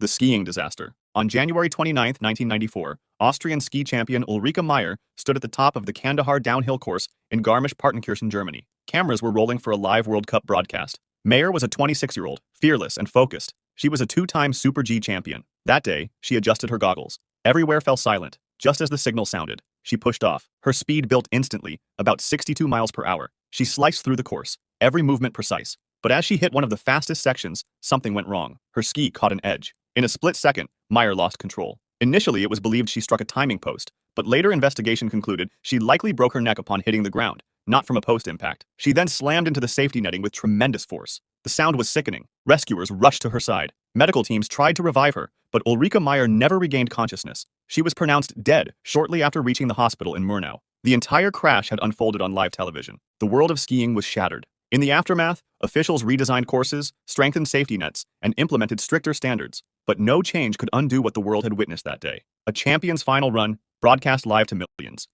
The skiing disaster. On January 29, 1994, Austrian ski champion Ulrike Meyer stood at the top of the Kandahar downhill course in Garmisch-Partenkirchen, Germany. Cameras were rolling for a live World Cup broadcast. Meyer was a 26-year-old, fearless and focused. She was a two-time Super G champion. That day, she adjusted her goggles. Everywhere fell silent. Just as the signal sounded, she pushed off. Her speed built instantly, about 62 miles per hour. She sliced through the course, every movement precise. But as she hit one of the fastest sections, something went wrong. Her ski caught an edge. In a split second, Meyer lost control. Initially, it was believed she struck a timing post, but later investigation concluded she likely broke her neck upon hitting the ground, not from a post impact. She then slammed into the safety netting with tremendous force. The sound was sickening. Rescuers rushed to her side. Medical teams tried to revive her, but Ulrike Meyer never regained consciousness. She was pronounced dead shortly after reaching the hospital in Murnau. The entire crash had unfolded on live television. The world of skiing was shattered. In the aftermath, officials redesigned courses, strengthened safety nets, and implemented stricter standards. But no change could undo what the world had witnessed that day. A champion's final run, broadcast live to millions.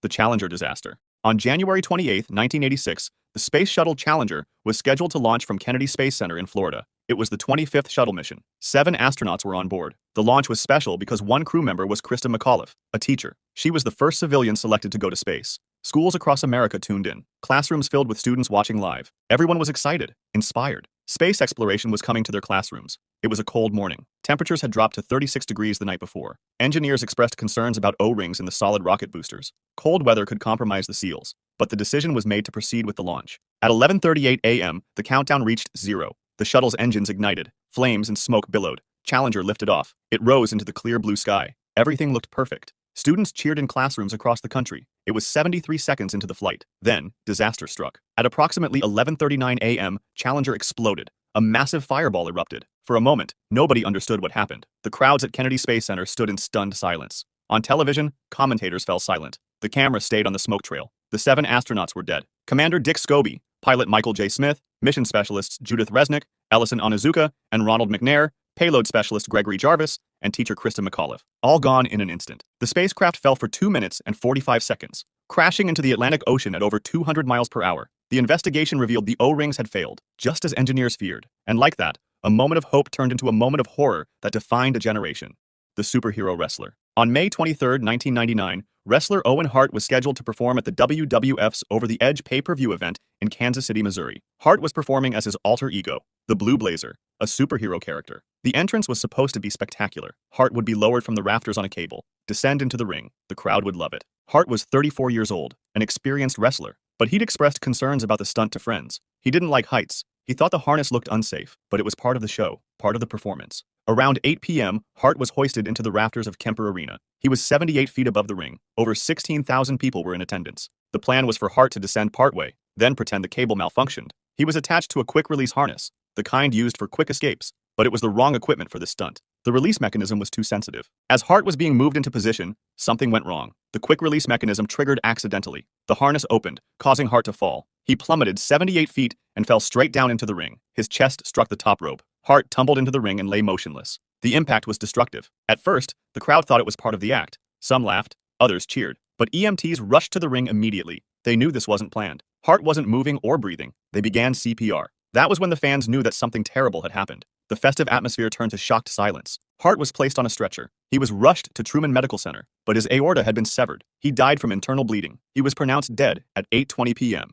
The Challenger disaster. On January 28, 1986, the Space Shuttle Challenger was scheduled to launch from Kennedy Space Center in Florida. It was the 25th shuttle mission. 7 astronauts were on board. The launch was special because one crew member was Christa McAuliffe, a teacher. She was the first civilian selected to go to space. Schools across America tuned in. Classrooms filled with students watching live. Everyone was excited, inspired. Space exploration was coming to their classrooms. It was a cold morning. Temperatures had dropped to 36 degrees the night before. Engineers expressed concerns about O-rings in the solid rocket boosters. Cold weather could compromise the seals, but the decision was made to proceed with the launch. At 11:38 a.m., the countdown reached 0. The shuttle's engines ignited. Flames and smoke billowed. Challenger lifted off. It rose into the clear blue sky. Everything looked perfect. Students cheered in classrooms across the country. It was 73 seconds into the flight. Then, disaster struck. At approximately 11:39 a.m., Challenger exploded. A massive fireball erupted. For a moment, nobody understood what happened. The crowds at Kennedy Space Center stood in stunned silence. On television, commentators fell silent. The camera stayed on the smoke trail. The 7 astronauts were dead. Commander Dick Scobie, pilot Michael J. Smith, mission specialists Judith Resnick, Ellison Onizuka, and Ronald McNair, payload specialist Gregory Jarvis, and teacher Christa McAuliffe, all gone in an instant. The spacecraft fell for 2 minutes and 45 seconds, crashing into the Atlantic Ocean at over 200 miles per hour. The investigation revealed the O-rings had failed, just as engineers feared. And like that, a moment of hope turned into a moment of horror that defined a generation. The superhero wrestler. On May 23, 1999, wrestler Owen Hart was scheduled to perform at the WWF's Over the Edge pay-per-view event in Kansas City, Missouri. Hart was performing as his alter ego, the Blue Blazer, a superhero character. The entrance was supposed to be spectacular. Hart would be lowered from the rafters on a cable, descend into the ring. The crowd would love it. Hart was 34 years old, an experienced wrestler, but he'd expressed concerns about the stunt to friends. He didn't like heights. He thought the harness looked unsafe, but it was part of the show, part of the performance. Around 8 p.m., Hart was hoisted into the rafters of Kemper Arena. He was 78 feet above the ring. Over 16,000 people were in attendance. The plan was for Hart to descend partway, then pretend the cable malfunctioned. He was attached to a quick-release harness, the kind used for quick escapes, but it was the wrong equipment for this stunt. The release mechanism was too sensitive. As Hart was being moved into position, something went wrong. The quick-release mechanism triggered accidentally. The harness opened, causing Hart to fall. He plummeted 78 feet and fell straight down into the ring. His chest struck the top rope. Hart tumbled into the ring and lay motionless. The impact was destructive. At first, the crowd thought it was part of the act. Some laughed, others cheered. But EMTs rushed to the ring immediately. They knew this wasn't planned. Hart wasn't moving or breathing. They began CPR. That was when the fans knew that something terrible had happened. The festive atmosphere turned to shocked silence. Hart was placed on a stretcher. He was rushed to Truman Medical Center, but his aorta had been severed. He died from internal bleeding. He was pronounced dead at 8:20 p.m.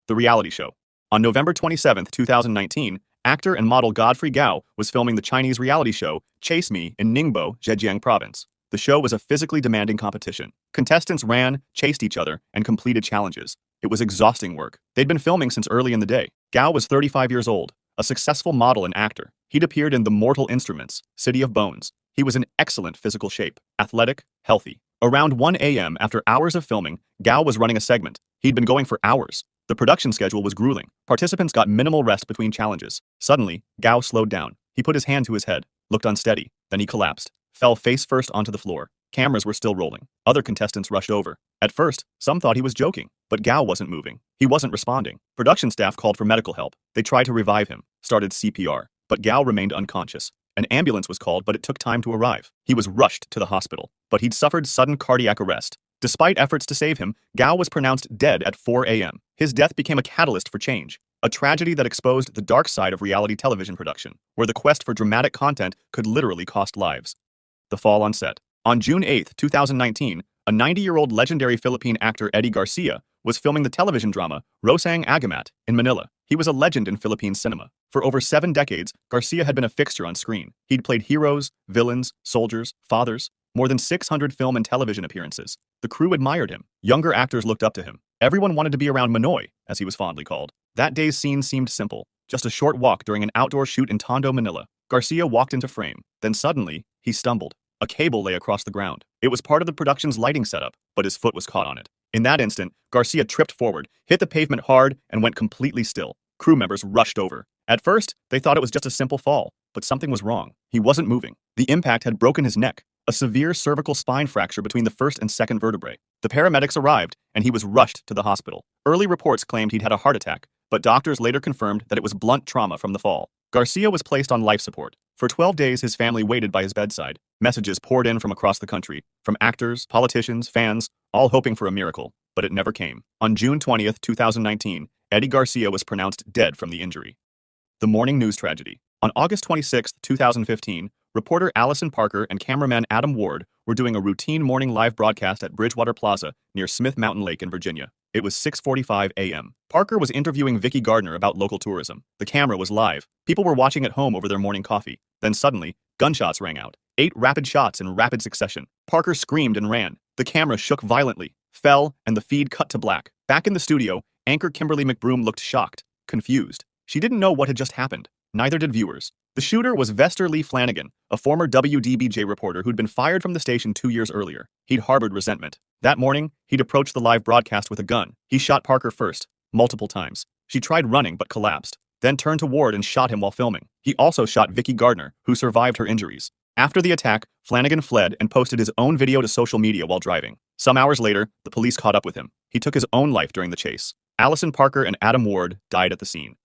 The reality show. On November 27, 2019, actor and model Godfrey Gao was filming the Chinese reality show Chase Me in Ningbo, Zhejiang Province. The show was a physically demanding competition. Contestants ran, chased each other, and completed challenges. It was exhausting work. They'd been filming since early in the day. Gao was 35 years old, a successful model and actor. He'd appeared in The Mortal Instruments, City of Bones. He was in excellent physical shape, athletic, healthy. Around 1 a.m., after hours of filming, Gao was running a segment. He'd been going for hours. The production schedule was grueling. Participants got minimal rest between challenges. Suddenly, Gao slowed down. He put his hand to his head, looked unsteady. Then he collapsed, fell face first onto the floor. Cameras were still rolling. Other contestants rushed over. At first, some thought he was joking, but Gao wasn't moving. He wasn't responding. Production staff called for medical help. They tried to revive him, started CPR, but Gao remained unconscious. An ambulance was called, but it took time to arrive. He was rushed to the hospital, but he'd suffered sudden cardiac arrest. Despite efforts to save him, Gao was pronounced dead at 4 a.m. His death became a catalyst for change. a tragedy that exposed the dark side of reality television production, where the quest for dramatic content could literally cost lives. The fall on set. On June 8, 2019, a 90-year-old legendary Philippine actor Eddie Garcia was filming the television drama Rosang Agamat in Manila. He was a legend in Philippine cinema. For over 7 decades, Garcia had been a fixture on screen. He'd played heroes, villains, soldiers, fathers, more than 600 film and television appearances. The crew admired him. Younger actors looked up to him. Everyone wanted to be around Manoy, as he was fondly called. That day's scene seemed simple, just a short walk during an outdoor shoot in Tondo, Manila. Garcia walked into frame. Then suddenly, he stumbled. A cable lay across the ground. It was part of the production's lighting setup, but his foot was caught on it. In that instant, Garcia tripped forward, hit the pavement hard, and went completely still. Crew members rushed over. At first, they thought it was just a simple fall, but something was wrong. He wasn't moving. The impact had broken his neck, a severe cervical spine fracture between the first and second vertebrae. The paramedics arrived, and he was rushed to the hospital. Early reports claimed he'd had a heart attack, but doctors later confirmed that it was blunt trauma from the fall. Garcia was placed on life support. For 12 days, his family waited by his bedside. Messages poured in from across the country, from actors, politicians, fans, all hoping for a miracle, but it never came. On June 20th, 2019, Eddie Garcia was pronounced dead from the injury. The morning news tragedy. On August 26, 2015, reporter Allison Parker and cameraman Adam Ward were doing a routine morning live broadcast at Bridgewater Plaza near Smith Mountain Lake in Virginia. It was 6:45 a.m. Parker was interviewing Vicky Gardner about local tourism. The camera was live. People were watching at home over their morning coffee. Then suddenly, gunshots rang out. 8 rapid shots in rapid succession. Parker screamed and ran. The camera shook violently, fell, and the feed cut to black. Back in the studio, anchor Kimberly McBroom looked shocked, confused. She didn't know what had just happened. Neither did viewers. The shooter was Vester Lee Flanagan, a former WDBJ reporter who'd been fired from the station 2 years earlier. He'd harbored resentment. That morning, he'd approached the live broadcast with a gun. He shot Parker first, multiple times. She tried running but collapsed, then turned to Ward and shot him while filming. He also shot Vicky Gardner, who survived her injuries. After the attack, Flanagan fled and posted his own video to social media while driving. Some hours later, the police caught up with him. He took his own life during the chase. Allison Parker and Adam Ward died at the scene.